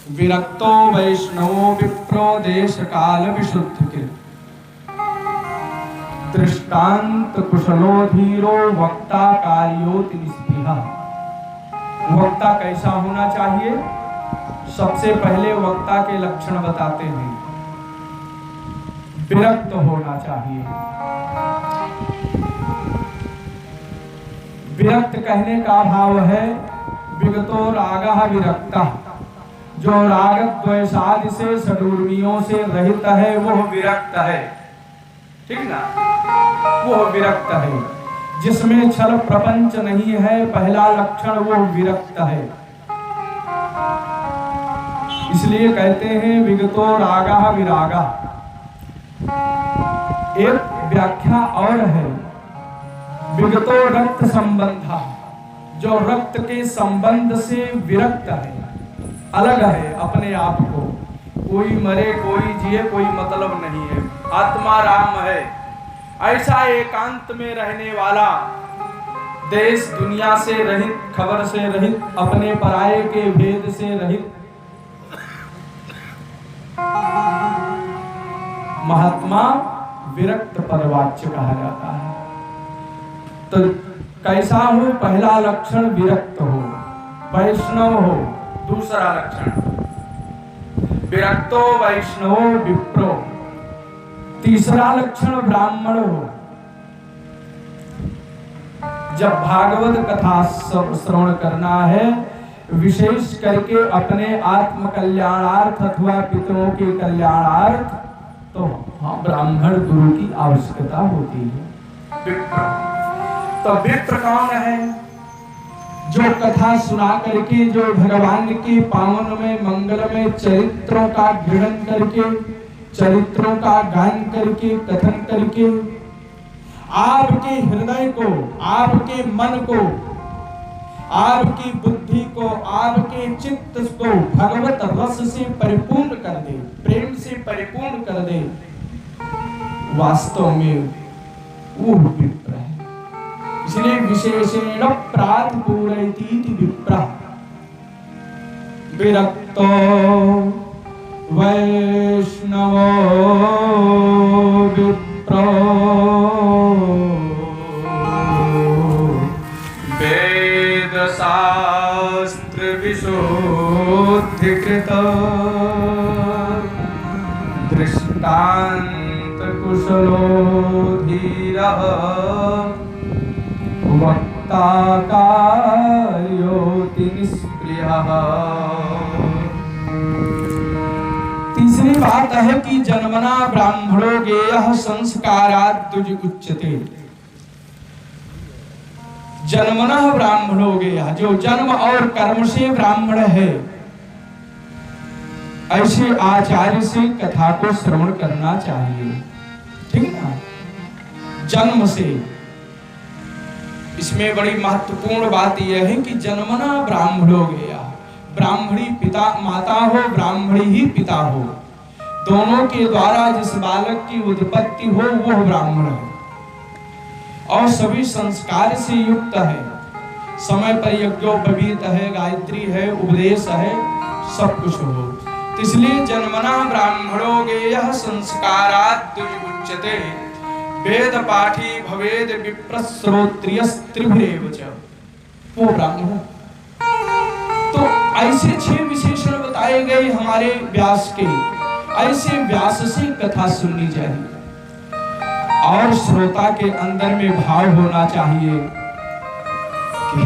विरक्तो वैष्णवो विप्रो देश काल विशुद्ध के दृष्टांत कुशलो धीरो वक्ता कार्योति निस्पृहा। वक्ता कैसा होना चाहिए? सबसे पहले वक्ता के लक्षण बताते हैं। विरक्त होना चाहिए। विरक्त कहने का भाव है विगतो रागः विरक्ता, जो राग द्वेषादि से षडूर्मियों से रहित है वह विरक्त है। ठीक ना? वो विरक्त है। जिसमें छल प्रपंच नहीं है, पहला लक्षण वो विरक्त है। इसलिए कहते हैं विगतो रागः विरागा। एक व्याख्या और है विगतो रक्त संबंधा, जो रक्त के संबंध से विरक्त है, अलग है अपने आप को। कोई मरे कोई जिए कोई मतलब नहीं है, आत्मा राम है। ऐसा एकांत में रहने वाला, देश दुनिया से रहित, खबर से रहित, अपने पराये के भेद से रहित महात्मा विरक्त पदवाच्य कहा जाता है। तो कैसा हो? पहला लक्षण विरक्त हो, वैष्णव हो। दूसरा लक्षण विरक्तो वैष्णवो विप्रो। तीसरा लक्षण ब्राह्मण हो। जब भागवत कथा श्रवण करना है, विशेष करके अपने आत्म कल्याणार्थ अथवा पितरों के कल्याणार्थ, तो हाँ, ब्राह्मण गुरु की आवश्यकता होती है। विप्र। तो विप्र कौन है? जो कथा सुना करके, जो भगवान के पावन में मंगल में चरित्रों का ग्रहण करके, चरित्रों का गान करके, कथन करके आपके हृदय को, आपके मन को, आपकी बुद्धि को, आपके चित्त को भगवत रस से परिपूर्ण कर दे, प्रेम से परिपूर्ण कर दे, वास्तव में वो विप्र है। इसलिए विशेषेण प्रातिपूरयति विप्रः। विरक्तो वैष्णवो विप्रो वेद शास्त्र विशुद्धिकृत दृष्टांत कुशलो धीरः वक्ता कार्योति निष्क्रियः। तीसरी बात है कि जन्मना ब्राह्मणो गेयः संस्कारात् द्विज उच्यते। जन्मना ब्राह्मणो गेयः, जो जन्म और कर्म से ब्राह्मण है, ऐसे आचार्य से कथा को श्रवण करना चाहिए। ठीक ना? जन्म से। इसमें बड़ी महत्वपूर्ण बात यह है कि जन्मना ब्राह्मणो गेयः, ब्राह्मणी पिता माता हो, ब्राह्मणी ही पिता हो, दोनों के द्वारा जिस बालक की उत्पत्ति हो वह ब्राह्मण है और सभी संस्कार से युक्त है। समय पर यज्ञोपवीत है, गायत्री है, उपदेश है, सब कुछ हो। इसलिए जन्मना ब्राह्मणो गेयः संस्कारात् द्विज उच्यते। वेद पाठी भवेद विप्र श्रोत्रियस्त्रिभिरेव च। वो ब्राह्मण। तो ऐसे 6 विशेषण बताए गए हमारे व्यास के। ऐसे व्यास से कथा सुननी चाहिए और श्रोता के अंदर में भाव होना चाहिए कि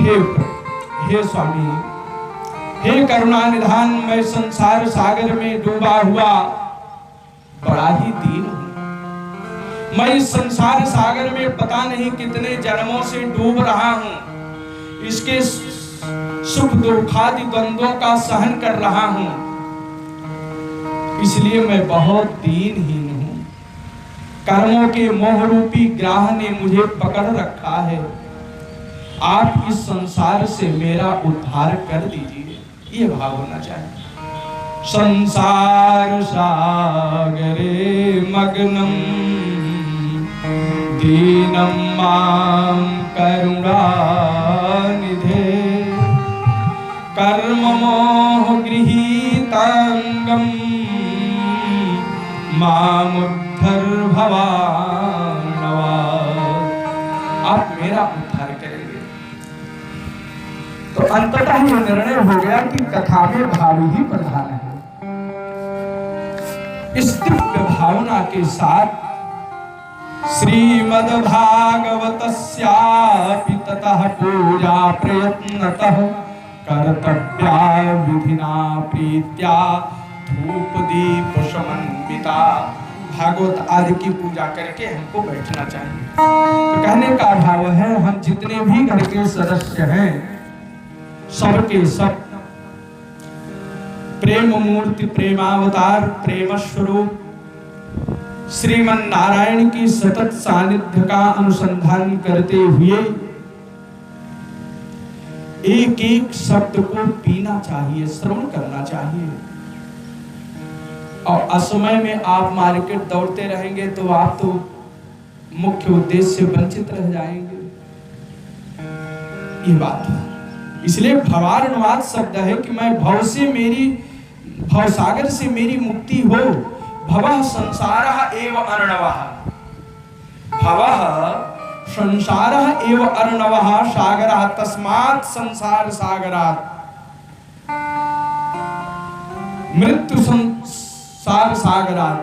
हे स्वामी, हे करुणा निधान, मैं संसार सागर में डूबा हुआ बड़ा ही दीन हूं। मैं इस संसार सागर में पता नहीं कितने जन्मों से डूब रहा हूं। इसके सुख दुखादि द्वंद्वों का सहन कर रहा हूं। इसलिए मैं बहुत दीनहीन हूं। कर्मों के मोह रूपी ग्राह ने मुझे पकड़ रखा है। आप इस संसार से मेरा उद्धार कर दीजिए। ये भाव होना चाहिए। संसार सागरे मग्नं दीनं मां करुणानिधे कर्म मोह गृहीत तप्तंगम मामुद्धर भवानवा। आप मेरा उद्धार करेंगे। तो अंततः यह निर्णय हो गया कि कथा में भाव ही प्रधान है। इस दिव्य भावना के साथ श्रीमद्भागवतस्यापि ततः पूजा प्रयत्नतः कर्तव्या विधिना प्रीत्या धूप दीप समन्विता। भागवत आदि की पूजा करके हमको बैठना चाहिए। तो कहने का भाव है, हम जितने भी घर के सदस्य हैं सबके सब प्रेम मूर्ति, प्रेमावतार, प्रेम स्वरूप श्रीमन नारायण की सतत सानिध्य का अनुसंधान करते हुए एक एक शब्द को पीना चाहिए, श्रवण करना चाहिए। और असमय में आप मार्केट दौड़ते रहेंगे तो आप तो मुख्य उद्देश्य से वंचित रह जाएंगे। ये बात है। इसलिए भवार्णवाद शब्द है कि मैं भवसागर से मेरी मुक्ति हो। भवः संसारः एव अर्णवः, भवः संसारः एव अर्णवः सागरः तस्मात् संसार सागरात्। मृत्यु संसार सागरात्।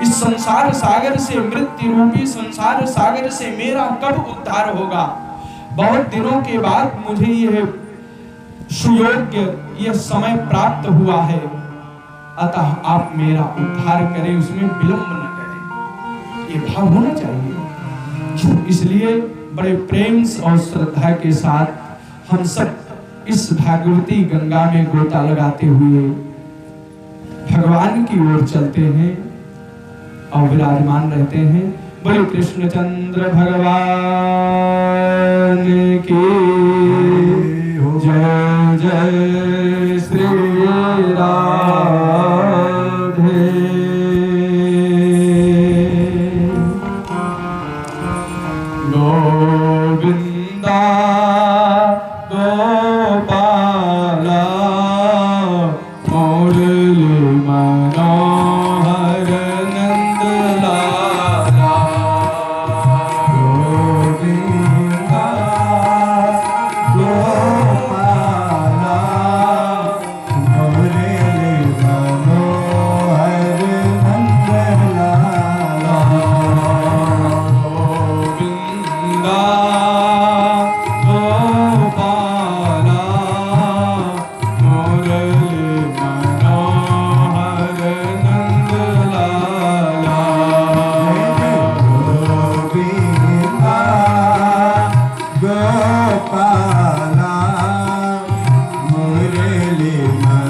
इस संसार सागर से, मृत्यु रूपी संसार सागर से मेरा कब उद्धार होगा? बहुत दिनों के बाद मुझे यह सुयोग्य यह समय प्राप्त हुआ है, अतः आप मेरा उद्धार करें, उसमें विलंब न करें। ये भाव होना चाहिए। इसलिए बड़े प्रेम और श्रद्धा के साथ हम सब इस भागवती गंगा में गोता लगाते हुए भगवान की ओर चलते हैं और विराजमान रहते हैं। बोले कृष्णचंद्र भगवान की जय जय श्री राधे। गोविंदा गोपाला मुरली मनोहर नंद लाला। गोविंदा गोपाला मुरली मनोहर नंद लाला। गोविंदा गोपाला मुरली मनोहर नंद लाला। गोविंदा गोपाला मुरली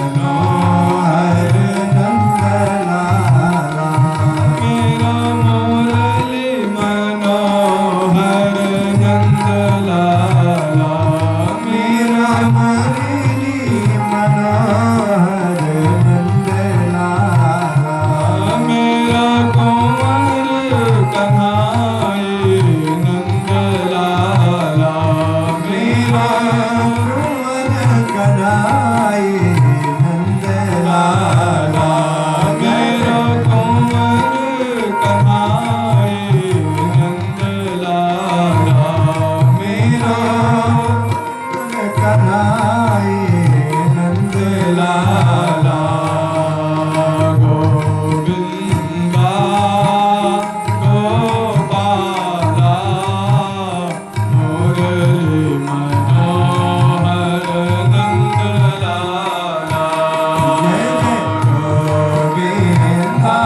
मनोहर नंद लाला। मेरा मुरली मनोहर नंद लाला। मेरा मुरली मनोहर नंद लाला। मेरा कुंवर कन्हाई नंद लाला। मेरा कुंवर कन्हाई नंद लाला। मेरा कुंवर कन्हाई नंद लाला। मेरा कुंवर कन्हाई नंद लाला। गोविंदा गोपाला मुरली मनोहर नंद लाला। गोविंदा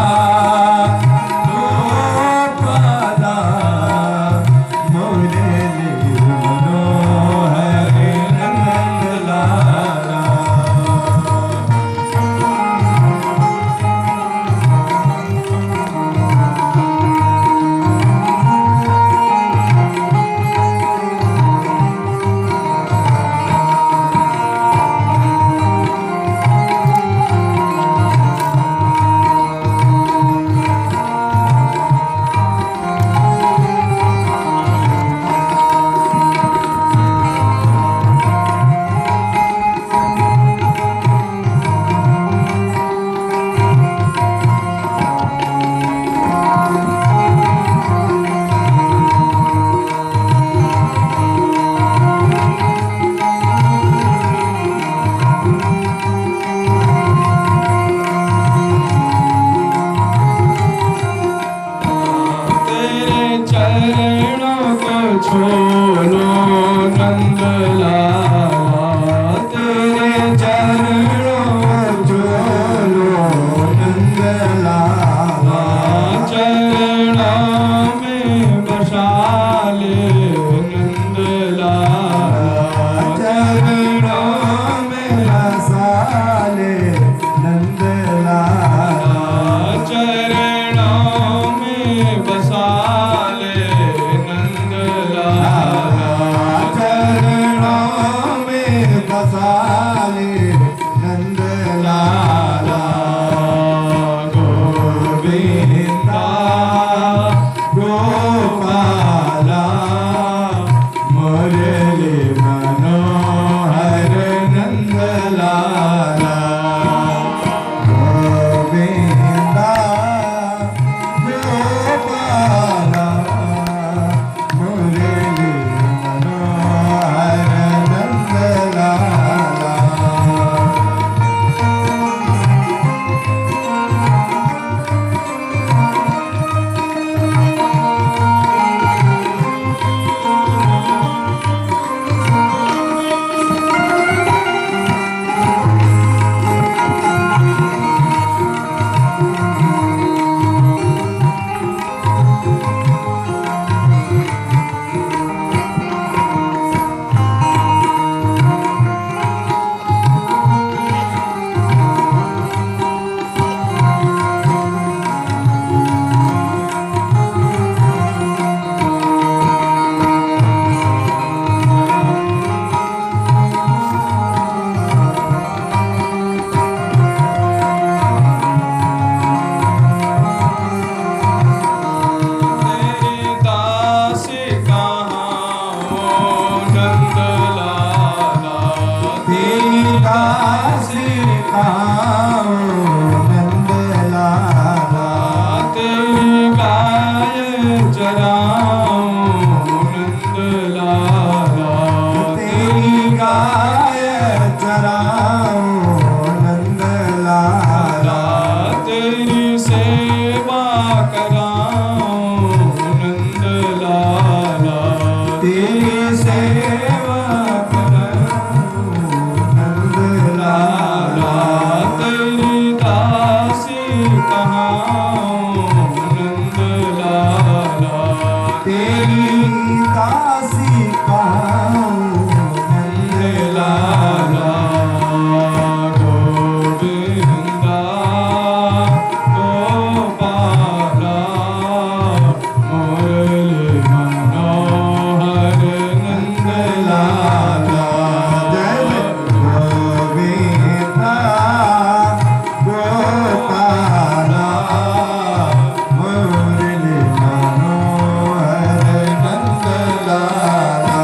गोपाला मुरली मनोहर नंद लाला। ले नंद लाला चरणों में बसा ले नंद लाला चरणों में बसा ले नंद लाला गोविंदा गोपाला मुरली मनोहर नंद लाला गोविंदा गोपाला मुरली मनोहर नंद लाला तेरी दास कहाँ हो नंद लाला तेरी दासी कहाँ नंद लाला तेरी गाय चराऊं नंद लाला तेरी गाय चराओ नंद लाला तेरी सेवा कराऊं नंद लाला तेरी सेवा करो नंद लाला तेरी दासी कहाँ नंद लाला तेरी दासी कहाँ नंद लाला गोविंदा गोपाला मुरली मनोहर नंद लाला जय गोविंदा गोपाला मुरली मनोहर नंद लाला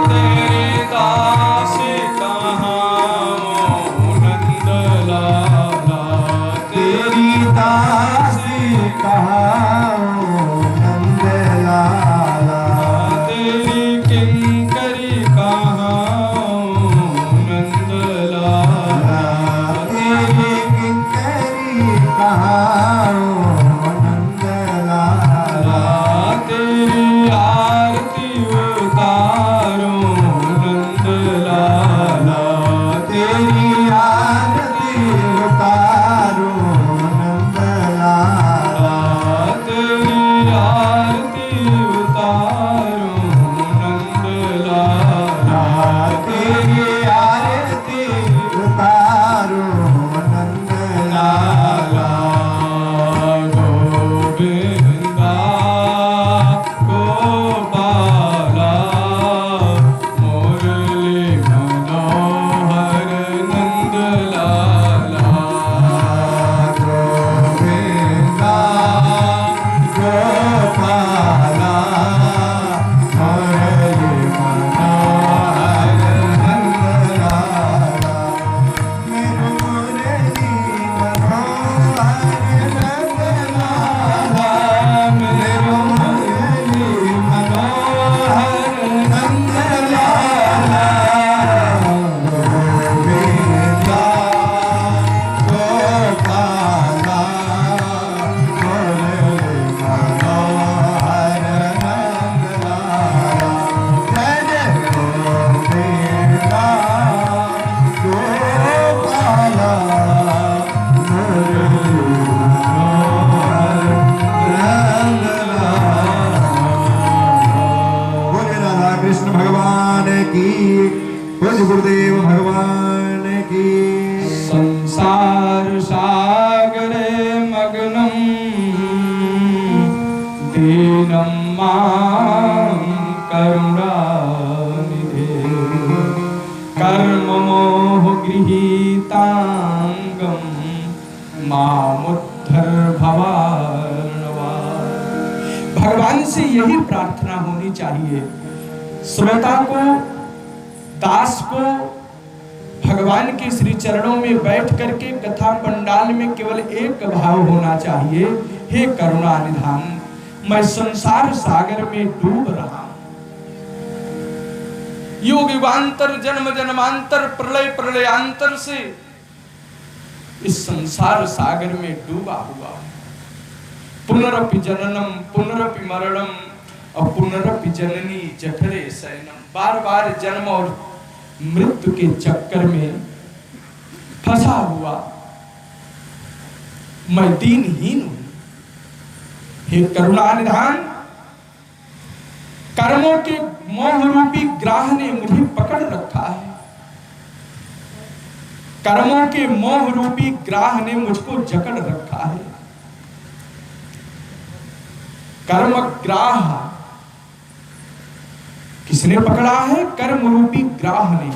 तेरी दासी कहाँ नंद लाला तेरी दासी कहाँ नंद लाला तेरी किंकरी कहाँ नंद लाला तेरी किंकरी कहाँ नंद लाला तेरी आरती उतारो नंद लाला तेरी आरती उतारो नंद लाला तेरी आरती उतारो नंद कृष्ण भगवान की, पूज्य गुरुदेव भगवान की। संसार सागरे मग्नं दीनं मां करुणानिधे, कर्म मोह गृहीतांगं मामुद्धर भवार्णवात्। भगवान से यही प्रार्थना होनी चाहिए। श्रोता को, दास को भगवान के श्री चरणों में बैठ करके कथा पंडाल में केवल एक भाव होना चाहिए, हे करुणा निधान, मैं संसार सागर में डूब रहा हूं। युग युगांतर, जन्म जन्मांतर, प्रलय प्रलयांतर से इस संसार सागर में डूबा हुआ हूं। पुनरपि जननम पुनरपि मरणम और पुनरपि जननी जठरे शयनम। बार बार जन्म और मृत्यु के चक्कर में फंसा हुआ मैं दीनहीन हूं। हे करुणा निधान, कर्मों के मोह रूपी ग्राह ने मुझे पकड़ रखा है। कर्मों के मोह रूपी ग्राह ने मुझको जकड़ रखा है। कर्म ग्राह किसने पकड़ा है? कर्म रूपी ग्राह ने।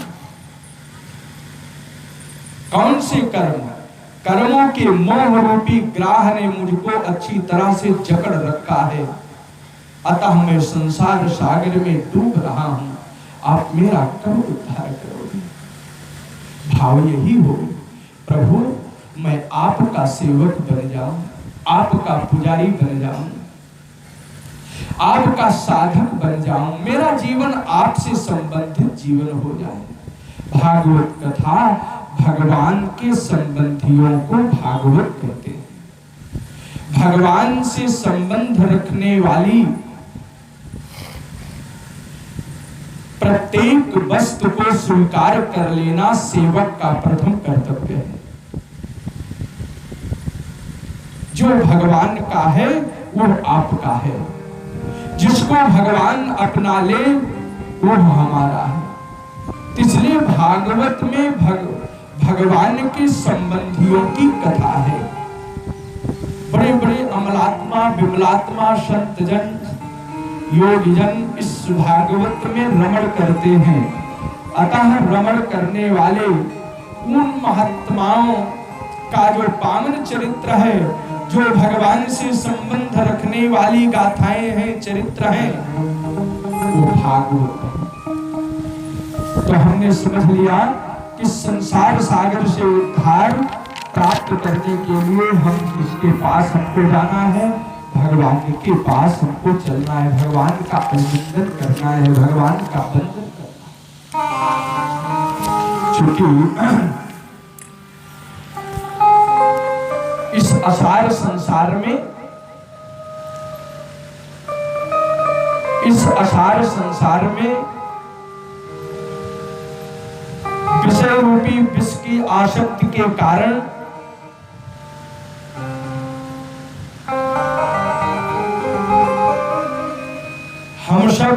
कौन से कर्म? कर्मों के मोह रूपी ग्राह ने मुझको अच्छी तरह से जकड़ रखा है। अतः मैं संसार सागर में डूब रहा हूं। आप मेरा कब उद्धार करोगे? भाव यही हो, प्रभु मैं आपका सेवक बन जाऊं, आपका पुजारी बन जाऊं, आपका साधक बन जाऊं, मेरा जीवन आपसे संबंधित जीवन हो जाए। भागवत कथा भगवान के संबंधियों को भागवत कहते हैं। भगवान से संबंध रखने वाली प्रत्येक वस्तु को स्वीकार कर लेना सेवक का प्रथम कर्तव्य है। जो भगवान का है वो आपका है। जिसको भगवान अपना ले वो हमारा है। इसलिए भागवत में भगवान के संबंधियों की कथा है। बड़े बड़े अमलात्मा, विमलात्मा, संतजन, योगीजन इस भागवत में रमण करते हैं। अतः रमण करने वाले उन महात्माओं का जो पावन चरित्र है, जो भगवान से संबंध रखने वाली गाथाएं हैं, चरित्र हैं, वो भागवत है। तो हमने समझ लिया कि संसार सागर से उद्धार प्राप्त करने के लिए हम किसके पास हमको जाना है? भगवान के पास हमको चलना है। भगवान का अभिनंदन करना है, भगवान का वंदन करना है। चूंकि इस असार संसार में, इस असार संसार में विषय रूपी विष की आसक्ति के कारण हम सब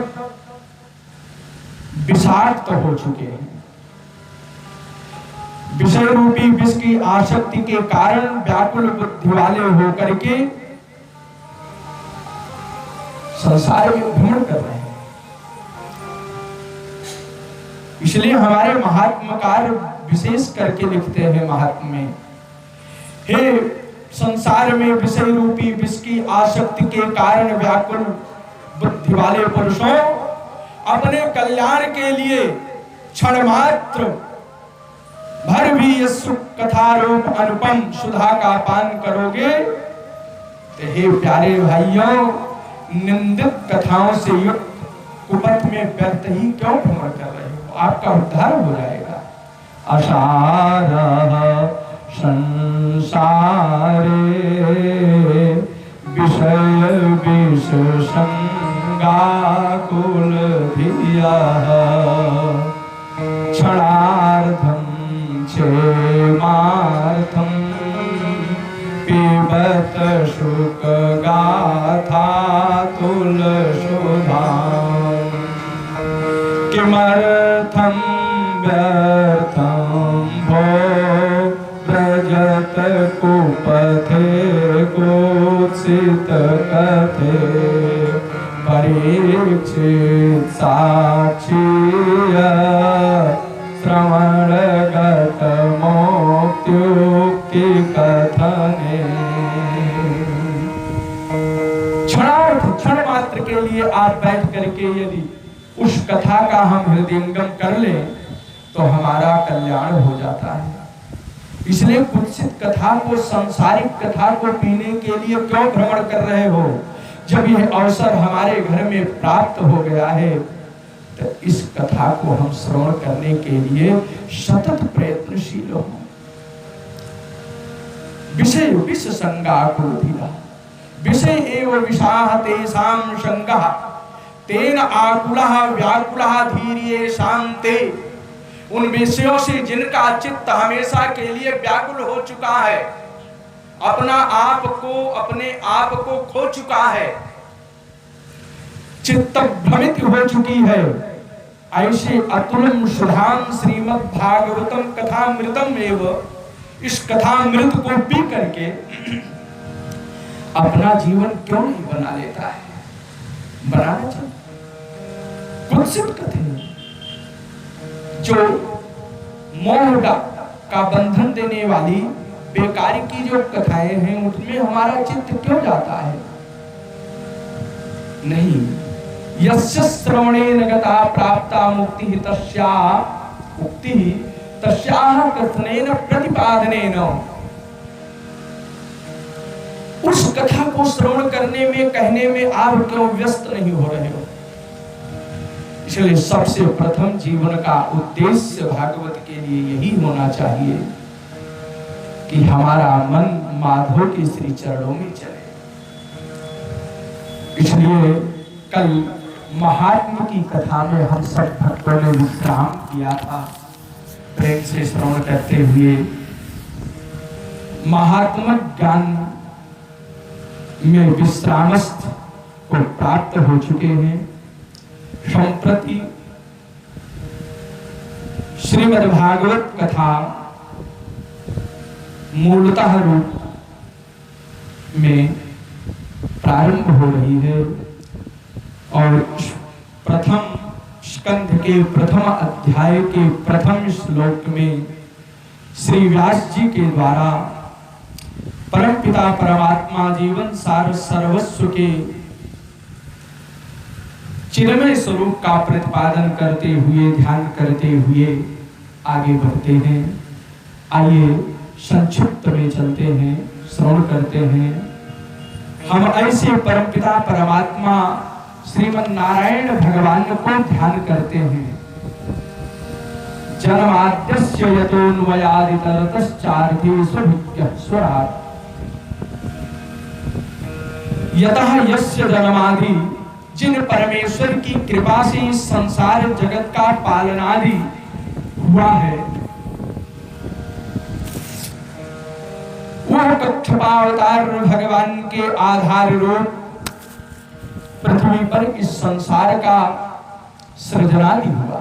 विषाक्त हो चुके हैं। विषय रूपी विष की आसक्ति के कारण व्याकुल बुद्धि वाले होकर के संसार में भ्रमण कर रहे हैं। इसलिए हमारे महात्माकार विशेष करके लिखते हैं महात्मा में, हे संसार में विषय रूपी विष की आसक्ति के कारण व्याकुल बुद्धि वाले पुरुषों, अपने कल्याण के लिए क्षण मात्र भर भी ये सुख कथा रूप अनुपम सुधा का पान करोगे तो हे प्यारे भाइयों, निंदित कथाओं से युक्त कुपथ में व्यर्थ ही क्यों भ्रमण कर रहे हो? आपका उद्धार हो जाएगा। असार संसारे विषय विष संगाकुल धिया क्षणार्धम क्षेमार्थम पिबत शुक गाथा तुल सुधाम किमर्थं व्यर्थं भो व्रजत कुपथे कुत्सित कथे परीक्षित साक्षीय श्रवणगत मोक्त्युक्ति कथने। क्षण मात्र के लिए आप बैठ करके यदि उस कथा का हम हृदयंगम कर लें तो हमारा कल्याण हो जाता है। इसलिए कुत्सित कथा को, सांसारिक कथा को पीने के लिए क्यों भ्रमण कर रहे हो? जब यह अवसर हमारे घर में प्राप्त हो गया है तो इस कथा को हम श्रवण करने के लिए सतत प्रयत्नशील हो। विषय विष संगाकुलधिया विषय एव विषाः तेषां संगः तेन आकुलः व्याकुलः धीर्ये शान्ते। उन विषयों से जिनका चित्त हमेशा के लिए व्याकुल हो चुका है, अपने आप को खो चुका है, चित्त भ्रमित हो चुकी है, ऐसे अतुलम सुधाम श्रीमद् भागवतम कथामृतम एव, इस कथामृत को पी करके अपना जीवन क्यों नहीं बना लेता है? बनाना चाहिए। कुत्सित कथे जो मोह का बंधन देने वाली बेकारी की जो कथाएं हैं उसमें हमारा चित्त क्यों जाता है? नहीं। यस्य श्रवणेन गता प्राप्ता मुक्ति तस्याः कथनेन प्रतिपादनेन। उस कथा को श्रवण करने में, कहने में आप क्यों व्यस्त नहीं हो रहे हो? इसलिए सबसे प्रथम जीवन का उद्देश्य भागवत के लिए यही होना चाहिए कि हमारा मन माधव के श्री चरणों में चले। इसलिए कल महात्मा की कथा में हम सब भक्तों ने विश्राम किया था, प्रेम से श्रवण करते हुए महात्मा ज्ञान में विश्रामस्थ को प्राप्त हो चुके हैं। संप्रति श्रीमद् भागवत कथा मूलतः रूप में प्रारंभ हो रही है और प्रथम स्कंध के प्रथम अध्याय के प्रथम श्लोक में श्री व्यास जी के द्वारा परमपिता परमात्मा जीवन सार सर्वस्व के चिन्मय स्वरूप का प्रतिपादन करते हुए, ध्यान करते हुए आगे बढ़ते हैं। आइए संक्षिप्त में चलते हैं, श्रवण करते हैं। हम ऐसे परमपिता परमात्मा श्रीमन नारायण भगवान को ध्यान करते हैं। जन्माद्यस्य यतोऽन्वयादितरतश्चार्थेष्वभिज्ञस्वराट् यतः यस्य जन्मादि, जिन परमेश्वर की कृपा से इस संसार जगत का पालनादि हुआ है, वह कच्छपावतार भगवान के आधार रूप पृथ्वी पर इस संसार का सृजनादि हुआ।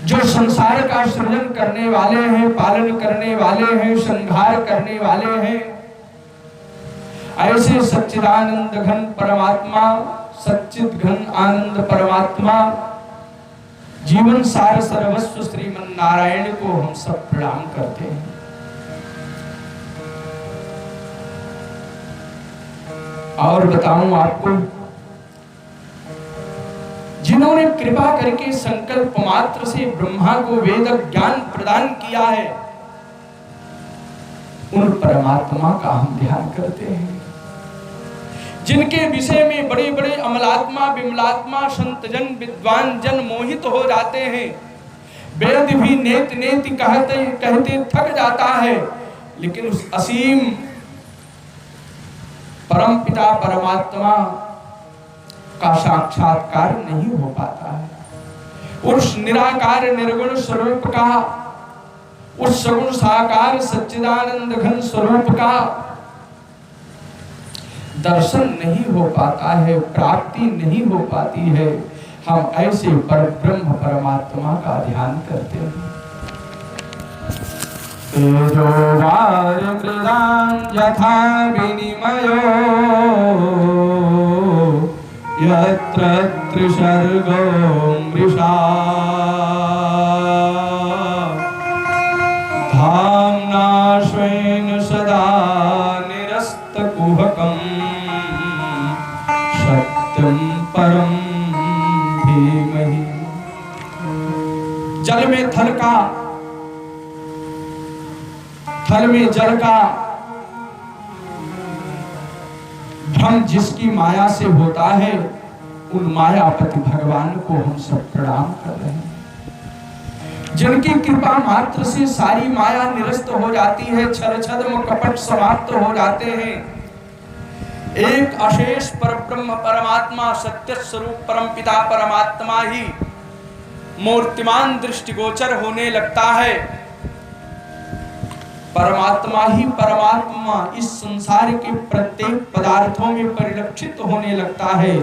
जो संसार का सृजन करने वाले हैं, पालन करने वाले हैं, संहार करने वाले हैं, ऐसे सच्चिदानंद घन परमात्मा, सच्चिद घन आनंद परमात्मा, जीवन सार सर्वस्व श्रीमन नारायण को हम सब प्रणाम करते हैं। और बताऊं आपको, जिन्होंने कृपा करके संकल्प मात्र से ब्रह्मा को वेद ज्ञान प्रदान किया है, उन परमात्मा का हम ध्यान करते हैं। जिनके विषय में बड़े बड़े अमलात्मा, विमलात्मा, संत जन, विद्वान जन मोहित हो जाते हैं। वेद भी नेत नेति कहते कहते थक जाता है, लेकिन उस असीम परम पिता परमात्मा का साक्षात्कार नहीं हो पाता है। उस निराकार निर्गुण स्वरूप का, उस सगुण साकार सच्चिदानंद घन स्वरूप का दर्शन नहीं हो पाता है, प्राप्ति नहीं हो पाती है। हम ऐसे परब्रह्म परमात्मा का ध्यान करते हैं। तेजोवार मृदां यथा विनिमयो यत्र त्रिसर्गो मृषा धाम्ना स्वेन सदा निरस्तकुहकं सत्यं परं धीमहि। जल में थल का, थल में जल का भ्रम जिसकी माया से होता है, उन मायापति भगवान को हम सब प्रणाम कर रहे हैं। जिनकी कृपा मात्र से सारी माया निरस्त हो जाती है, छल छद्म कपट समाप्त हो जाते हैं। एक अशेष परब्रह्म परमात्मा सत्य स्वरूप परमपिता परमात्मा ही मूर्तिमान दृष्टिगोचर होने लगता है। परमात्मा ही परमात्मा इस संसार के प्रत्येक पदार्थों में परिलक्षित होने लगता है।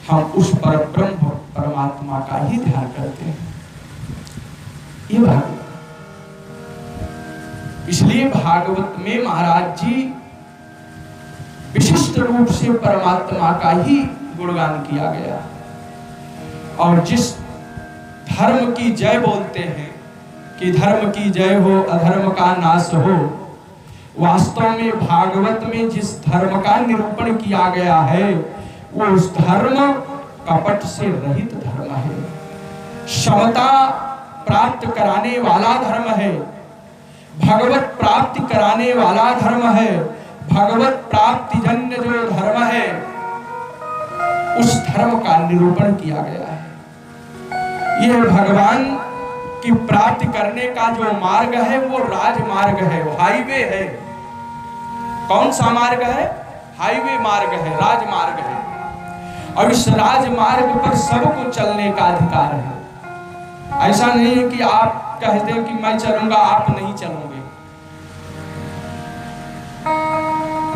हम उस परब्रह्म परमात्मा का ही ध्यान करते हैं। ये भागवत, इसलिए भागवत में महाराज जी विशिष्ट रूप से परमात्मा का ही गुणगान किया गया। और जिस धर्म की जय बोलते हैं कि धर्म की जय हो अधर्म का नाश हो, वास्तव में भागवत में जिस धर्म का निरूपण किया गया है वो उस धर्म कपट से रहित धर्म है, समता प्राप्त कराने वाला धर्म है, भगवत प्राप्ति कराने वाला धर्म है, भगवत प्राप्ति जन्य जो धर्म है उस धर्म का निरूपण किया गया है। यह भगवान की प्राप्ति करने का जो मार्ग है वो राजमार्ग है, हाईवे है। कौन सा मार्ग है? हाईवे मार्ग है, राजमार्ग है। और इस राजमार्ग पर सबको चलने का अधिकार है। ऐसा नहीं है कि आप कहते हैं कि मैं चलूंगा, आप नहीं चलोगे।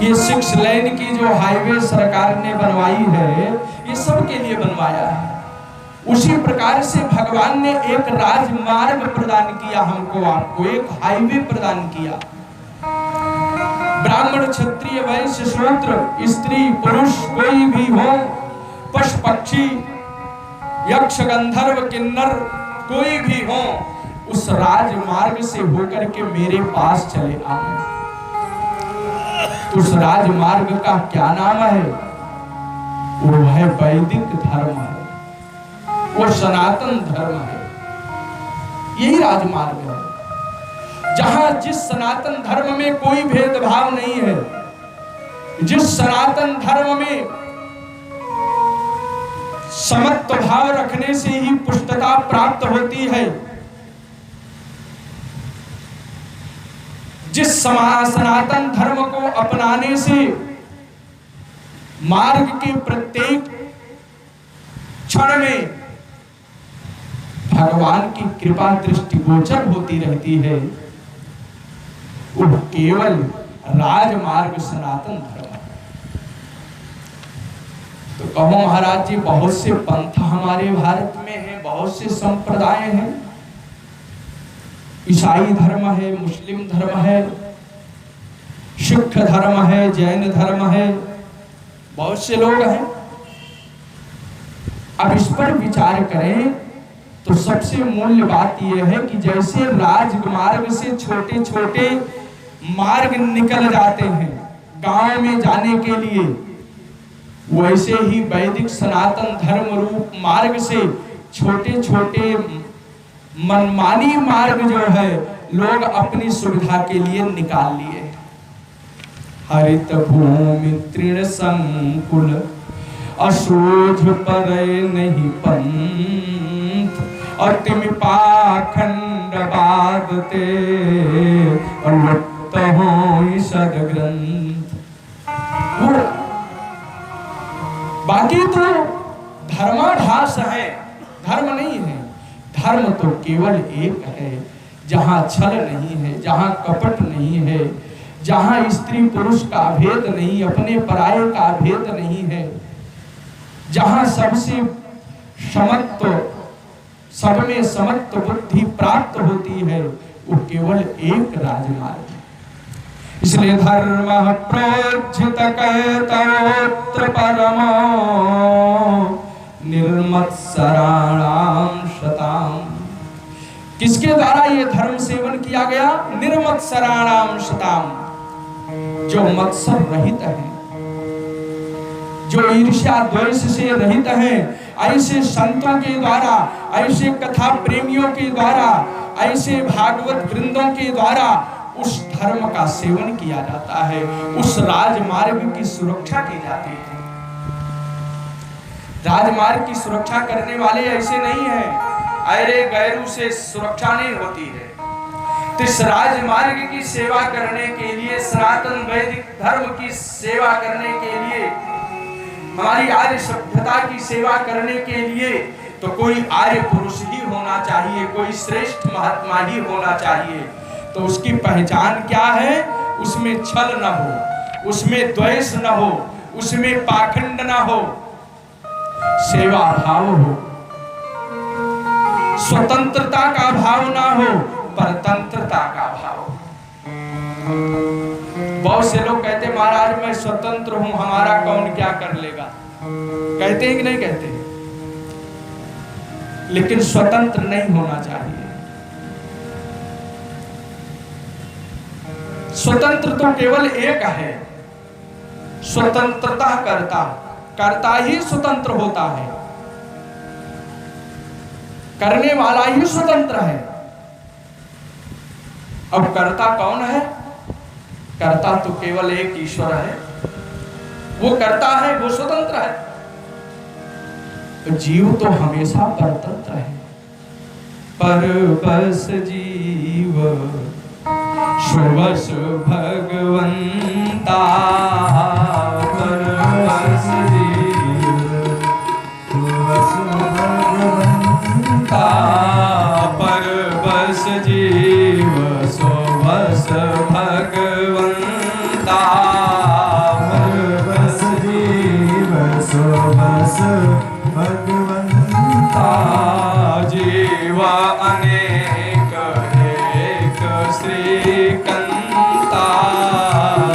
ये 6 लेन की जो हाईवे सरकार ने बनवाई है, ये सबके लिए बनवाया है। उसी प्रकार से भगवान ने एक राजमार्ग प्रदान किया हमको, आपको एक हाईवे प्रदान किया। ब्राह्मण क्षत्रिय वैश्य शूद्र स्त्री पुरुष कोई भी हो, पशु पक्षी यक्ष गंधर्व किन्नर कोई भी हो, उस राजमार्ग से होकर के मेरे पास चले आए। उस राजमार्ग का क्या नाम है? वो है वैदिक धर्म है, वो सनातन धर्म है। यही राजमार्ग है, जहां जिस सनातन धर्म में कोई भेदभाव नहीं है, जिस सनातन धर्म में समत्व भाव रखने से ही पुष्टता प्राप्त होती है, जिस सनातन धर्म को अपनाने से मार्ग के प्रत्येक क्षण में भगवान की कृपा दृष्टिगोचर होती रहती है, वो केवल राजमार्ग सनातन धर्म है। तो कहो महाराज जी, बहुत से पंथ हमारे भारत में हैं, बहुत से संप्रदाय हैं, ईसाई धर्म है, मुस्लिम धर्म है, सिख धर्म है, जैन धर्म है, बहुत से लोग हैं। अब इस पर विचार करें तो सबसे मूल्य बात यह है कि जैसे राजमार्ग से छोटे छोटे मार्ग निकल जाते हैं गांव में जाने के लिए, वैसे ही वैदिक सनातन धर्म रूप मार्ग से छोटे छोटे मनमानी मार्ग जो है लोग अपनी सुविधा के लिए निकाल लिए। हरित भूमि तृण संकुल अशोझ पर नहीं पंथ, अतिमि पाखंड बादते लुप्त हो सदग्रंथ। बाकी तो धर्माभास है, धर्म नहीं है। धर्म तो केवल एक है, जहां छल नहीं है, जहां कपट नहीं है, जहां स्त्री पुरुष का भेद नहीं, अपने पराये का भेद नहीं है, जहां सबसे समत्व, सब में समत्व बुद्धि प्राप्त होती है, वो केवल एक राजमार्ग है। इसलिए धर्म प्रोज्झित कर्तव्योत्र परमो निर्मत्सराणाम शताम। किसके द्वारा ये धर्म सेवन किया गया? निर्मत्सराणाम शताम, जो मत्सर रहित है, जो ईर्ष्या द्वेष से रहित है, ऐसे संतों के द्वारा, ऐसे कथा प्रेमियों के द्वारा, ऐसे भागवत वृंदों के द्वारा उस धर्म का सेवन किया जाता है, उस राजमार्ग की सुरक्षा की जाती है। राजमार्ग की सुरक्षा करने वाले ऐसे नहीं हैं, अरे गैरू से सुरक्षा नहीं होती है। तो इस राजमार्ग की सेवा करने के लिए, सनातन वैदिक धर्म की सेवा करने के लिए, हमारी आर्य सभ्यता की सेवा करने के लिए तो कोई आर्य पुरुष ही होना चाहिए, कोई श्रेष्ठ महात्मा ही होना चाहिए। तो उसकी पहचान क्या है? उसमें छल न हो, उसमें द्वेष न हो, उसमें पाखंड न हो, सेवा भाव हो, स्वतंत्रता का भाव ना हो, परतंत्रता का भाव। बहुत से लोग कहते महाराज मैं स्वतंत्र हूं, हमारा कौन क्या कर लेगा, कहते हैं कि नहीं कहते? लेकिन स्वतंत्र नहीं होना चाहिए। स्वतंत्र तो केवल एक है, स्वतंत्रता करता, करता ही स्वतंत्र होता है, करने वाला ही स्वतंत्र है। अब करता कौन है? करता तो केवल एक ईश्वर है, वो करता है, वो स्वतंत्र है। तो जीव तो हमेशा परतंत्र है। पर बस जीव स्वस भगवंता, पर बस जीव स्वस भगवंता, पर बस जीव स्वस भगवंता, पर बस जीव स्वस भगवंता। जीव अनेक एक श्रीकंता,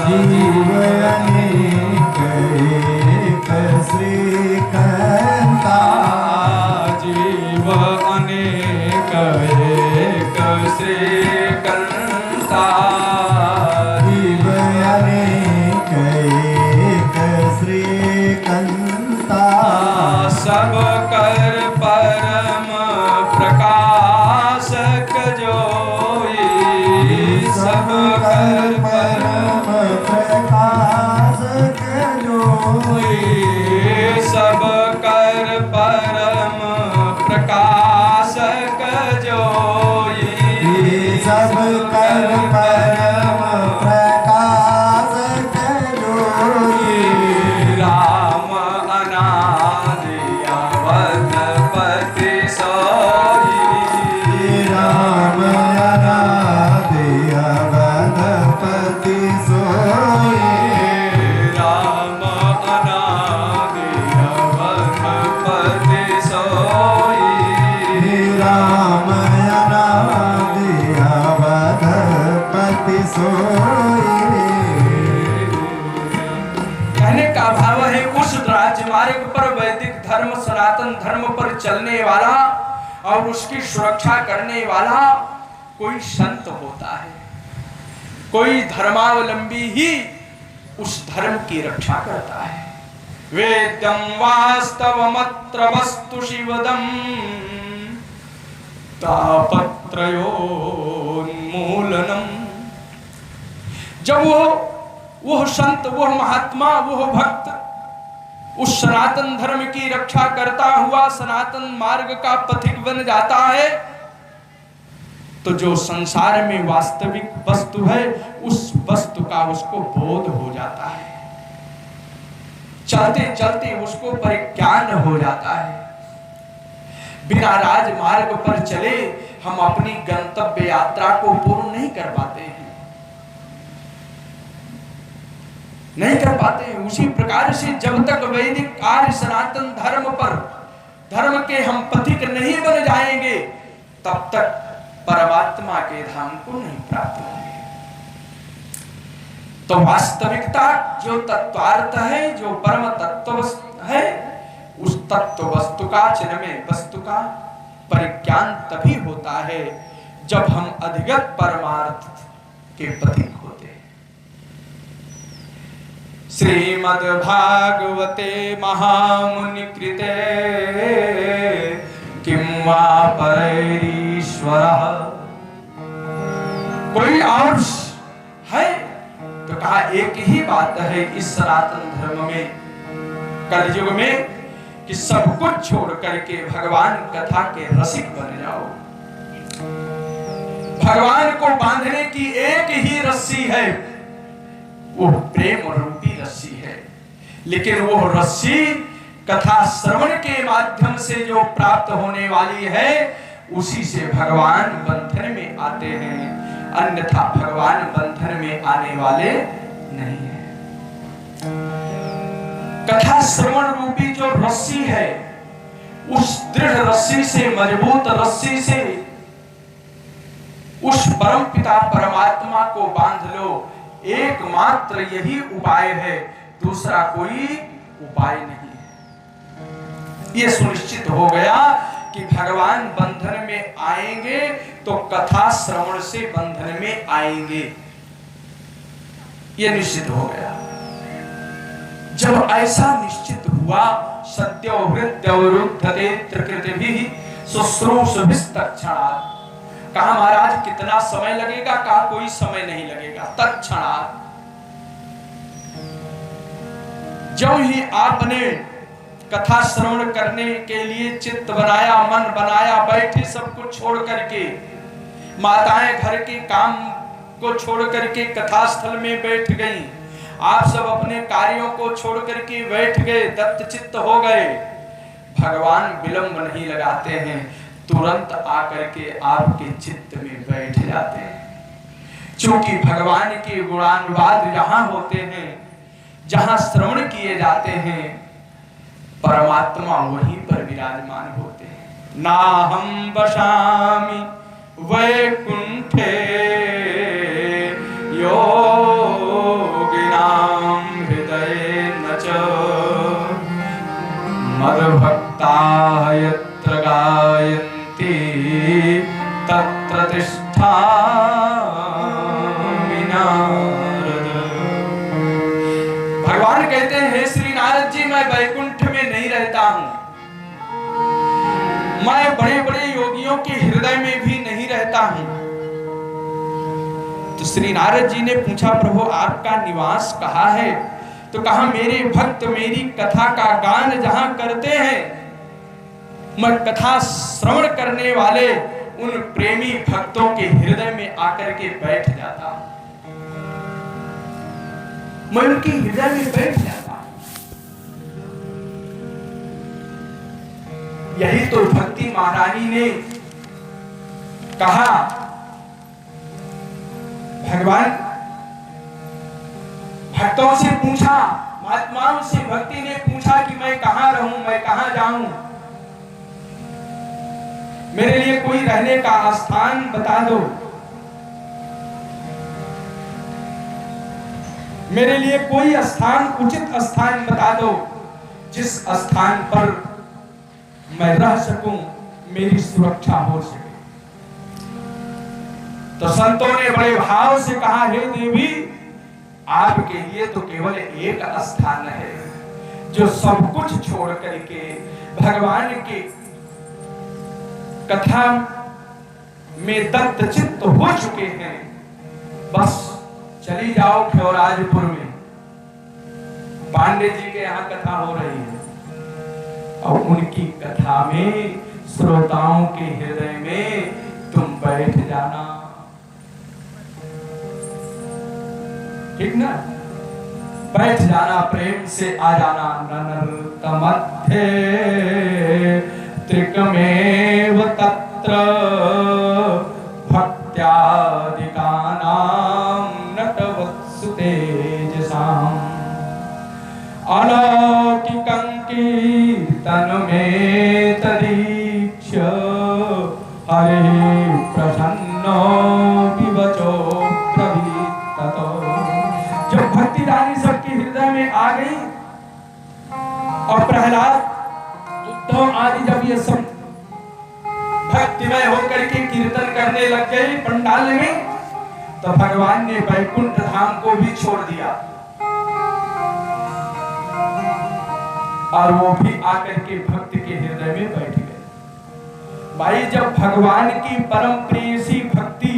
जीव अनेक एक श्रीकंता, जीव अनेक एक श्रीकंता, जीव अनेक एक श्रीकंता। सब कर परम प्रकाशक जोई, सब कर परम प्रकाशक जोई, सब कर परम प्रकाशक जोई, सब कर परम प्रकाशक जोई। राम अनादि अवधपति सोई, राम अनादि अवधपति सोई, राम अनादि अवधपति सोई, राम अनादि अवधपति सोई। कहने का भाव है उस राजमार्ग पर, वैदिक धर्म सनातन धर्म पर चलने वाला और उसकी सुरक्षा करने वाला कोई संत होता है, कोई धर्मावलंबी ही उस धर्म की रक्षा करता है। वेद्यं वास्तवमत्र वस्तु शिवदं तापत्रयोन्मूलनम। जब वो संत, वो महात्मा, वो भक्त उस सनातन धर्म की रक्षा करता हुआ सनातन मार्ग का पथिक बन जाता है, तो जो संसार में वास्तविक वस्तु है उस वस्तु का उसको बोध हो जाता है, चलते चलते उसको परिज्ञान हो जाता है। बिना राजमार्ग पर चले हम अपनी गंतव्य यात्रा को पूर्ण नहीं कर पाते हैं, नहीं कर पाते हैं। उसी प्रकार से जब तक वैदिक आर्य सनातन धर्म पर धर्म के हम पथिक नहीं बन जाएंगे, तब तक परमात्मा के धाम को नहीं प्राप्त होंगे। तो वास्तविकता जो तत्वार्थ है, जो परम तत्व है, उस तत्व वस्तु का, चिन्मय वस्तु का परिज्ञान तभी होता है जब हम अधिगत परमार्थ के पथिक होते हैं। श्रीमद् भागवते महामुनि कृते किं वा परैरीश्वरः, कोई और है तो कहा एक ही बात है इस सनातन धर्म में, कलयुग में, कि सब कुछ छोड़ करके भगवान कथा के रसिक बन जाओ। भगवान को बांधने की एक ही रस्सी है, वो प्रेम रूपी रस्सी है। लेकिन वो रस्सी कथा श्रवण के माध्यम से जो प्राप्त होने वाली है, उसी से भगवान बंधन में आते हैं, अन्यथा भगवान बंधन में आने वाले नहीं है। कथा श्रवण रूपी जो रस्सी है, उस दृढ़ रस्सी से, मजबूत रस्सी से उस परम पिता परमात्मा को बांध लो। एकमात्र यही उपाय है, दूसरा कोई उपाय नहीं है। यह सुनिश्चित हो गया कि भगवान बंधन में आएंगे तो कथा श्रवण से बंधन में आएंगे, यह निश्चित हो गया। जब ऐसा निश्चित हुआ, सत्यो हृदयवरुद्धते त्रिकृतिभिः शुश्रूषभिस्तत्क्षणात्, कहा महाराज कितना समय लगेगा? कहा कोई समय नहीं लगेगा, तत्क्षणात्। जो ही आपने कथा श्रवण करने के लिए चित्त बनाया, मन बनाया, बैठे सब कुछ छोड़ करके, माताएं घर के काम को छोड़ करके कथा स्थल में बैठ गईं, आप सब अपने कार्यों को छोड़ करके बैठ गए, दत्त चित्त हो गए। भगवान विलंब नहीं लगाते हैं, तुरंत आकर के आपके चित्त में बैठ जाते हैं। क्योंकि भगवान के गुणानुवाद जहां होते हैं, जहां श्रवण किए जाते हैं, परमात्मा वहीं पर विराजमान होते हैं। नाहं वशामि वैकुंठे योगिनां हृदयेन च मद्भक्ताः यत्र गायन्ति तत्र तिष्ठामि नारद। भगवान कहते हैं श्री नारद जी, मैं वैकुंठ में नहीं रहता हूं, मैं बड़े बड़े योगियों के हृदय में भी नहीं रहता हूं। तो श्री नारद जी ने पूछा, प्रभु आपका निवास कहाँ है? तो कहा मेरे भक्त मेरी कथा का गान जहां करते हैं, मैं कथा श्रवण करने वाले उन प्रेमी भक्तों के हृदय में आकर के बैठ जाता हूं, मैं उनके हृदय में बैठ जाता हूं। यही तो भक्ति महारानी ने कहा, भगवान भक्तों से पूछा, महात्माओं से भक्ति ने पूछा कि मैं कहां रहूं, मैं कहां जाऊं, मेरे लिए कोई रहने का स्थान बता दो, मेरे लिए कोई स्थान, उचित स्थान बता दो, जिस स्थान पर मैं रह सकूं, मेरी सुरक्षा हो सके। तो संतों ने बड़े भाव से कहा, हे देवी, आपके लिए तो केवल एक स्थान है, जो सब कुछ छोड़ करके भगवान के कथा में दत्त चित्त हो चुके हैं। बस चली जाओ ख्योराजपुर में, पांडे जी के यहाँ कथा हो रही है, और उनकी कथा में श्रोताओं के हृदय में तुम बैठ जाना, ठीक ना? बैठ जाना, प्रेम से आ जाना। ननर्तमध्ये त्रिकमेव तत्र भक्त्यादिकानां नटवत्सु तेजसाम् अलौकिकं कीर्तनमेतत् वीक्ष्य हरे प्रसन्नो विवचो ब्रवीत ततो। जब भक्ति रानी सबके हृदय में आ गई और प्रहलाद उद्धव आदि जब ये सब भक्तिमय होकर के कीर्तन करने लग गए पंडाल में, तो भगवान ने वैकुंठ धाम को भी छोड़ दिया और वो भी आकर के भक्त के हृदय में बैठ गए। भाई जब भगवान की परम प्रेयसी भक्ति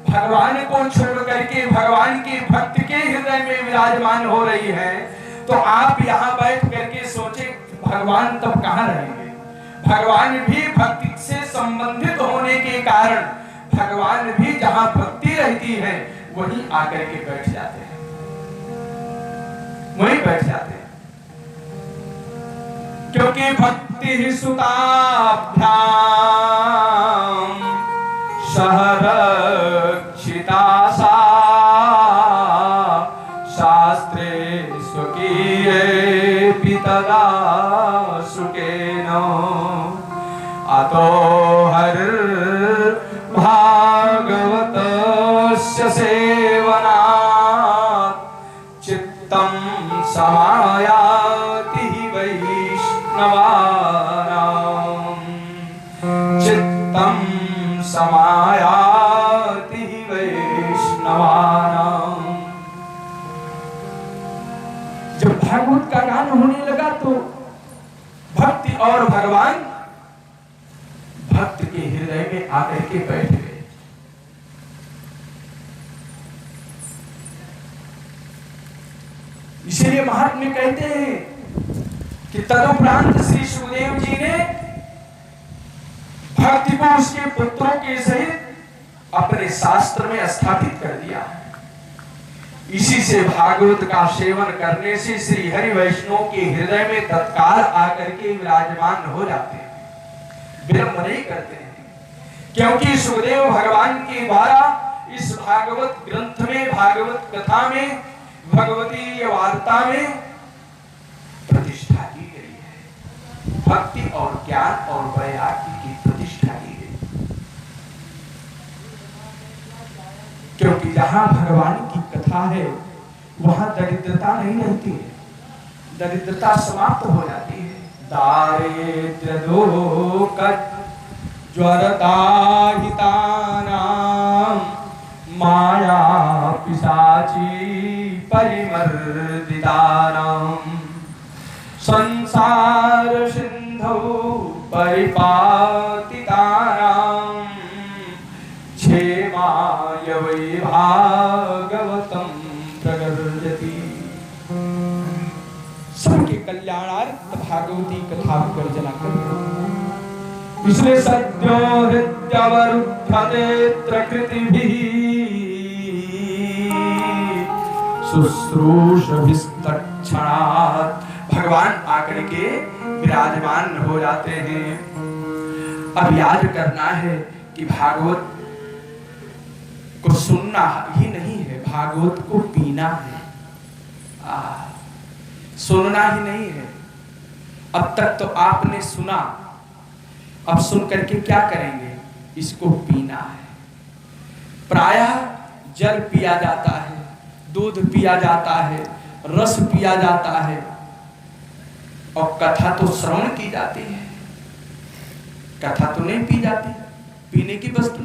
भगवान को छोड़ करके भगवान के भक्त के हृदय में विराजमान हो रही है, तो आप यहाँ बैठ करके सोचे भगवान तब कहाँ रहेंगे। भगवान भी भक्ति से संबंधित होने के कारण भगवान भी जहां भक्ति रहती है वहीं आकर के बैठ जाते हैं, वहीं बैठ जाते हैं। क्योंकि भक्ति सुताभ्याम सहरक्षिता सा शास्त्रे स्वकीये पितदा सुकेन अतो हर भागवतस्य सेवनात् चित्तं समायाति वैष्णवानां चित्तं समायाति वैष्णवानां। जब भागवत का गान होने लगा तो भक्ति और भगवान भक्त के हृदय में आकर के बैठ गए। इसलिए महात्मा कहते हैं कि तदुपरांत श्री सुखदेव जी ने भक्ति को उसके पुत्रों के सहित अपने शास्त्र में स्थापित कर दिया। इसी से भागवत का सेवन करने से श्री हरि वैष्णव के हृदय में तत्काल आकर के विराजमान हो जाते हैं, विलंब नहीं करते हैं। क्योंकि सुखदेव भगवान के द्वारा इस भागवत ग्रंथ में, भागवत कथा में, भगवती वार्ता में प्रतिष्ठा की गई है। भक्ति और ज्ञान और वैराग्य की प्रतिष्ठा की गई। क्योंकि जहां भगवान की कथा है वहां दरिद्रता नहीं रहती है, दरिद्रता समाप्त हो जाती है। दारिद्र्य दुःख ज्वरदाहितानां माया पिशाची परिमर्दितानां संसार सिंधौ परिपातितानां क्षेमाय वै भागवतं प्रगर्जति। सबके कल्याणार्थ भागवती कथा को गर्जना करें। इसलिए सद्यो हृद्यवरुध्यते प्रकृतिभिः शुश्रूषभिस्तत्क्षणात्। भगवान आकर के विराजमान हो जाते हैं। अब याद करना है कि भागवत को सुनना ही नहीं है, भागवत को पीना है, सुनना ही नहीं है। अब तक तो आपने सुना, अब सुन करके क्या करेंगे? इसको पीना है। प्रायः जल पिया जाता है, दूध पिया जाता है, रस पिया जाता है, और कथा तो श्रवण की जाती है, कथा तो नहीं पी जाती। पीने की वस्तु,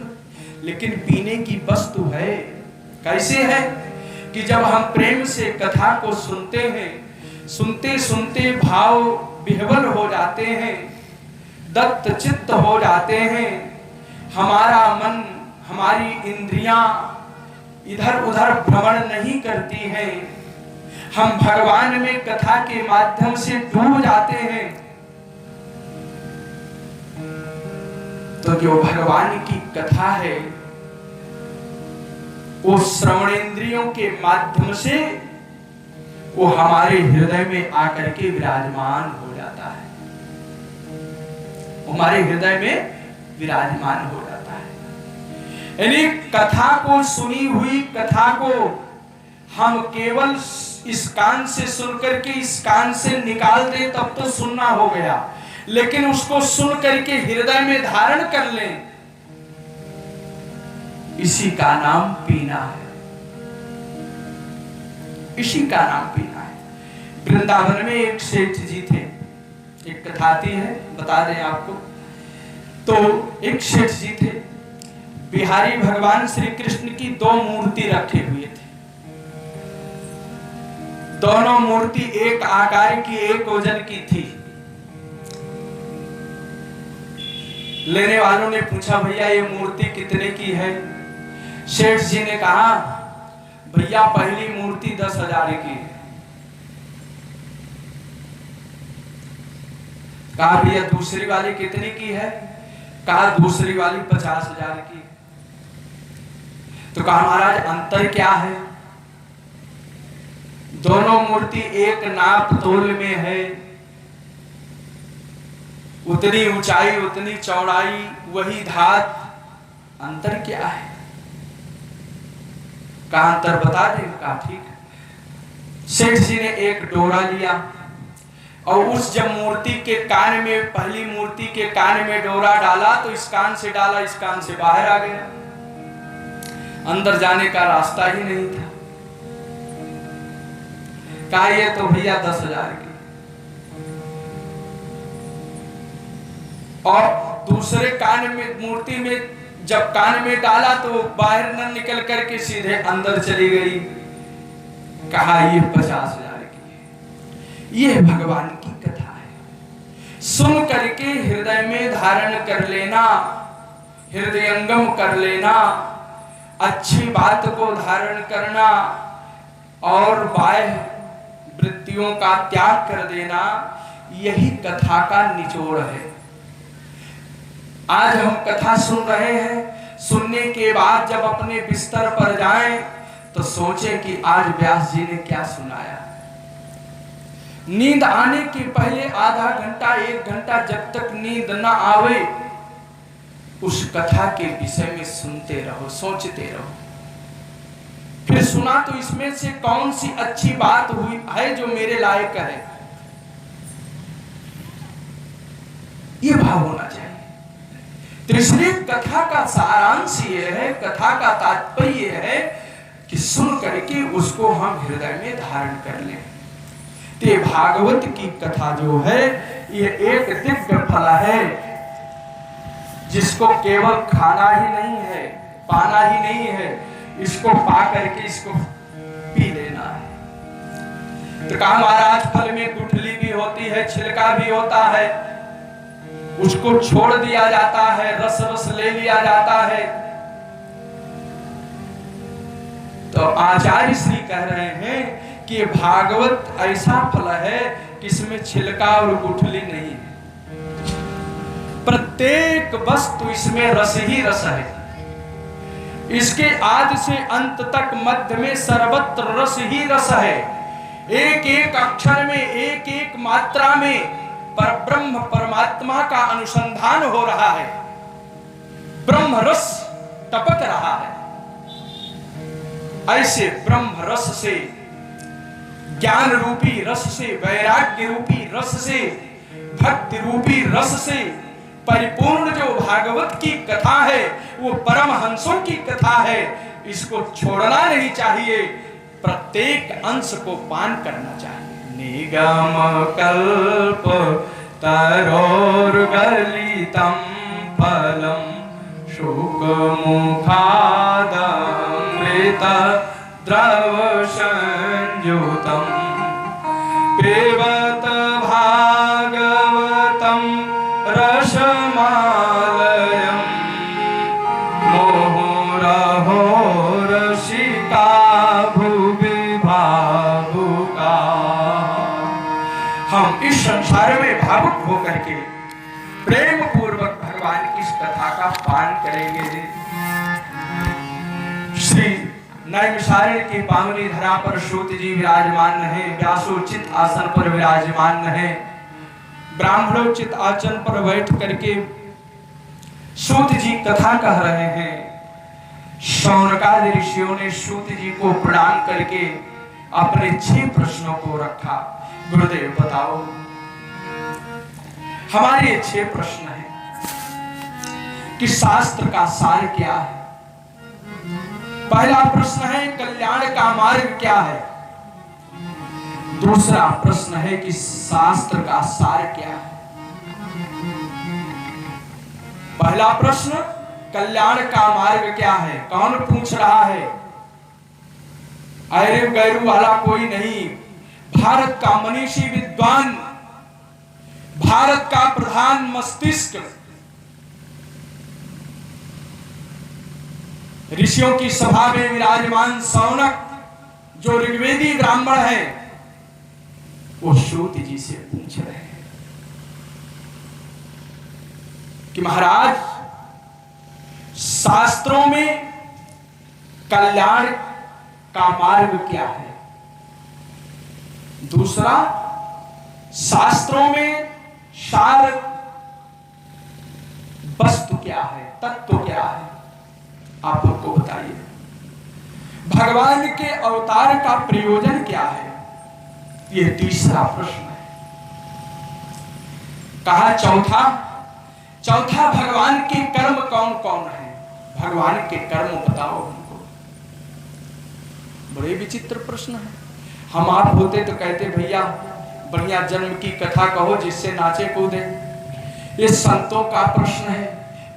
लेकिन पीने की वस्तु है। कैसे है कि जब हम प्रेम से कथा को सुनते हैं, सुनते सुनते भाव विह्वल हो जाते हैं, दत्त चित्त हो जाते हैं, हमारा मन, हमारी इंद्रियां इधर उधर भ्रमण नहीं करती हैं, हम भगवान में कथा के माध्यम से डूब जाते हैं, तो जो भगवान की कथा है वो श्रवणेंद्रियों के माध्यम से वो हमारे हृदय में आकर के विराजमान हो जाता है, हमारे हृदय में विराजमान हो जाता है। यानी कथा को, सुनी हुई कथा को हम केवल इस कान से सुनकर के इस कान से निकाल दे तब तो सुनना हो गया, लेकिन उसको सुन करके हृदय में धारण कर लें, इसी का नाम पीना है, इसी का नाम पीना है। वृंदावन में एक सेठ जी थे, एक कथा आती है, बता दें आपको। तो एक सेठ जी थे, बिहारी भगवान श्री कृष्ण की 2 मूर्ति रखे हुए थे। दोनों मूर्ति एक आकार की, एक वजन की थी। लेने वालों ने पूछा, भैया ये मूर्ति कितने की है? सेठ जी ने कहा, भैया पहली मूर्ति 10,000 की है। कहा भैया दूसरी वाली कितने की है? कहा दूसरी वाली 50,000 की। तो कहा महाराज अंतर क्या है? दोनों मूर्ति एक नाप तोल में है, उतनी ऊंचाई उतनी चौड़ाई, वही धात, अंतर क्या है? कहा अंतर बता दे। कहा ठीक है। सेठ जी ने एक डोरा लिया और उस जब मूर्ति के कान में, पहली मूर्ति के कान में डोरा डाला तो इस कान से डाला, इस कान से बाहर आ गया, अंदर जाने का रास्ता ही नहीं था। कहा ये तो भैया 10,000 की। और दूसरे कान में, मूर्ति में जब कान में डाला तो बाहर न निकल करके सीधे अंदर चली गई। कहा ये 50,000 की। ये भगवान की कथा है। सुन करके हृदय में धारण कर लेना, हृदयंगम कर लेना, अच्छी बात को धारण करना और बाह्य वृत्तियों का त्याग कर देना, यही कथा का निचोड़ है। आज हम कथा सुन रहे हैं, सुनने के बाद जब अपने बिस्तर पर जाएं तो सोचें कि आज व्यास जी ने क्या सुनाया। नींद आने के पहले आधा घंटा 1 घंटा जब तक नींद ना आवे, उस कथा के विषय में सुनते रहो, सोचते रहो। फिर सुना तो इसमें से कौन सी अच्छी बात हुई है जो मेरे लायक है, ये भाव होना चाहिए। तो इसलिए कथा का सारांश ये है, कथा का तात्पर्य है कि सुन करके उसको हम हृदय में धारण कर लें। ते भागवत की कथा जो है ये एक दिव्य फल है, जिसको केवल खाना ही नहीं है, पाना ही नहीं है, इसको पा करके इसको पी लेना है। तो कहा महाराज फल में गुठली भी होती है, छिलका भी होता है, उसको छोड़ दिया जाता है, रस रस ले लिया जाता है। तो आचार्य श्री कह रहे हैं कि भागवत ऐसा फल है कि इसमें छिलका और गुठली नहीं है, प्रत्येक वस्तु इसमें रस ही रस है। इसके आदि से अंत तक मध्य में सर्वत्र रस ही रस है। एक एक अक्षर में, एक एक मात्रा में पर ब्रह्म परमात्मा का अनुसंधान हो रहा है, ब्रह्म रस टपक रहा है। ऐसे ब्रह्म रस से, ज्ञान रूपी रस से, वैराग्य रूपी रस से, भक्ति रूपी रस से परिपूर्ण जो भागवत की कथा है वो परमहंसों की कथा है। इसको छोड़ना नहीं चाहिए, प्रत्येक अंश को पान करना चाहिए। निगम कल्प तरोर्गलितं फलम शुक मुखादमृत द्रव संयुतम पिबत भागवतं रसमालयं मुहुरहो रसिका भुवि भावुका। हम इस संसार में भावुक होकर के प्रेम पूर्वक भगवान की इस कथा का पान करेंगे। श्री नैमिषारण्य की पावनी धरा पर सूत जी विराजमान है, व्यासोचित आसन पर विराजमान है, ब्राह्मणोचित आसन पर बैठ करके सूत जी कथा कह रहे हैं। शौनकादि ऋषियों ने सूत जी को प्रणाम करके अपने 6 प्रश्नों को रखा। गुरुदेव बताओ, हमारे 6 प्रश्न हैं कि शास्त्र का सार क्या है। पहला प्रश्न है कल्याण का मार्ग क्या है। दूसरा प्रश्न है कि शास्त्र का सार क्या है। पहला प्रश्न कल्याण का मार्ग क्या है। कौन पूछ रहा है? अरे गैरू वाला कोई नहीं, भारत का मनीषी विद्वान, भारत का प्रधान मस्तिष्क, ऋषियों की सभा में विराजमान सौनक जो ऋग्वेदी ब्राह्मण है, वो सूत जी से पूछ रहे हैं कि महाराज शास्त्रों में कल्याण का मार्ग क्या है। दूसरा, शास्त्रों में सार वस्तु क्या है, तत्व क्या है, आप हमको बताइए। भगवान के अवतार का प्रयोजन क्या है, ये तीसरा प्रश्न है। कहा चौथा भगवान के कर्म कौन कौन है। भगवान के कर्म बताओ हमको। बड़े विचित्र प्रश्न है। हम आप होते तो कहते भैया बढ़िया जन्म की कथा कहो जिससे नाचे कूदे। ये संतों का प्रश्न है,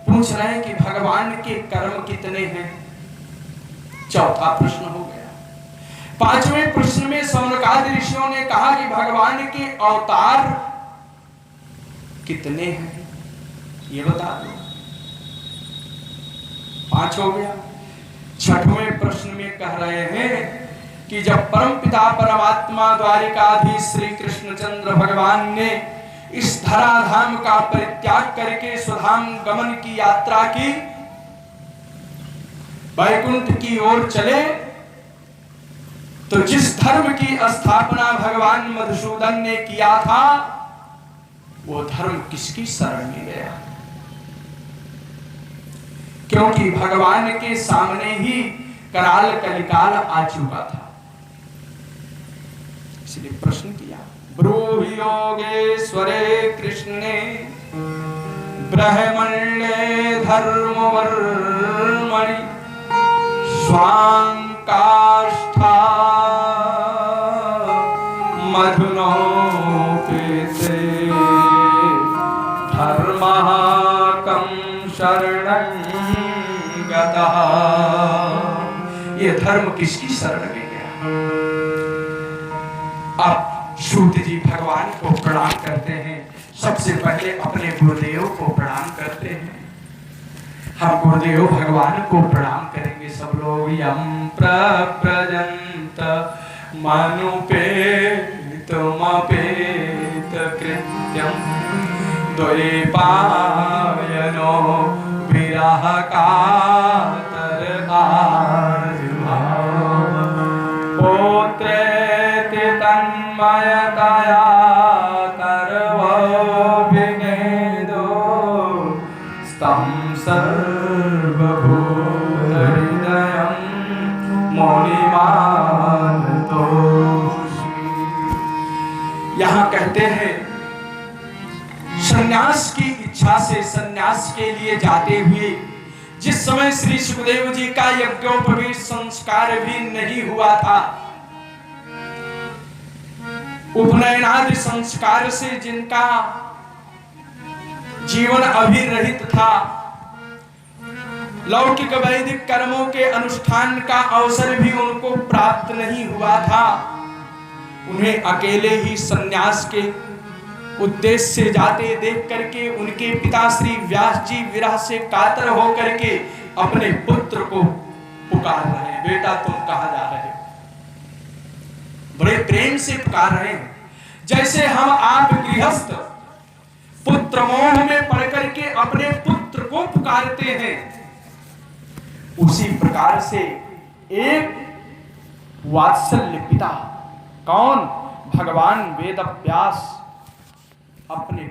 पूछ रहे हैं कि भगवान के कर्म कितने हैं। चौथा प्रश्न हो गया। पांचवें प्रश्न में सौनकादि ऋषियों ने कहा कि भगवान के अवतार कितने हैं, ये बता दो। 5 हो गया। छठवें प्रश्न में कह रहे हैं कि जब परमपिता परमात्मा द्वारिकाधीश श्री कृष्णचंद्र भगवान ने इस धराधाम का परित्याग करके स्वधाम गमन की यात्रा की, वैकुंठ की ओर चले, तो जिस धर्म की स्थापना भगवान मधुसूदन ने किया था, वो धर्म किसकी शरण में गया। क्योंकि भगवान के सामने ही कराल कलिकाल आ चुका था, इसलिए प्रश्न किया। ब्रूहि योगेश्वरे कृष्णे ब्रह्मण्ये धर्मवर्मणि स्वां काष्ठा मधुनोपेते धर्मः कं शरणं गतः। ये धर्म किसकी शरण में गया। अब सूत जी भगवान को प्रणाम करते हैं। सबसे पहले अपने गुरुदेव को प्रणाम करते हैं। हम गुरुदेव भगवान को प्रणाम करेंगे सब लोग। यम प्रव्रजंत मनुपेतमपेत कृत्यं द्वैपायनो विरह कातर आजुभाव पुत्रेति तन्मयतया सर्वो विनेदो स्तं सर्वभूतहृदयं मुनिमानतोऽस्मि। यहाँ कहते हैं संन्यास की इच्छा से संन्यास के लिए जाते हुए जिस समय श्री सुखदेव जी का यज्ञोपवीत संस्कार भी नहीं हुआ था, उपनयनादि संस्कार से जिनका जीवन अभिरहित था, लौकिक वैदिक कर्मों के अनुष्ठान का अवसर भी उनको प्राप्त नहीं हुआ था, उन्हें अकेले ही संन्यास के उद्देश्य से जाते देख करके उनके पिता श्री व्यास जी विरह से कातर होकर के अपने पुत्र को पुकार रहे हैं, बेटा तुम कहां जा रहे हो। बड़े प्रेम से पुकार रहे हैं, जैसे हम आप गृहस्थ पुत्र मोह में पड़ करके अपने पुत्र को पुकारते हैं, उसी प्रकार से एक वात्सल्य पिता, कौन? भगवान वेद व्यास अपने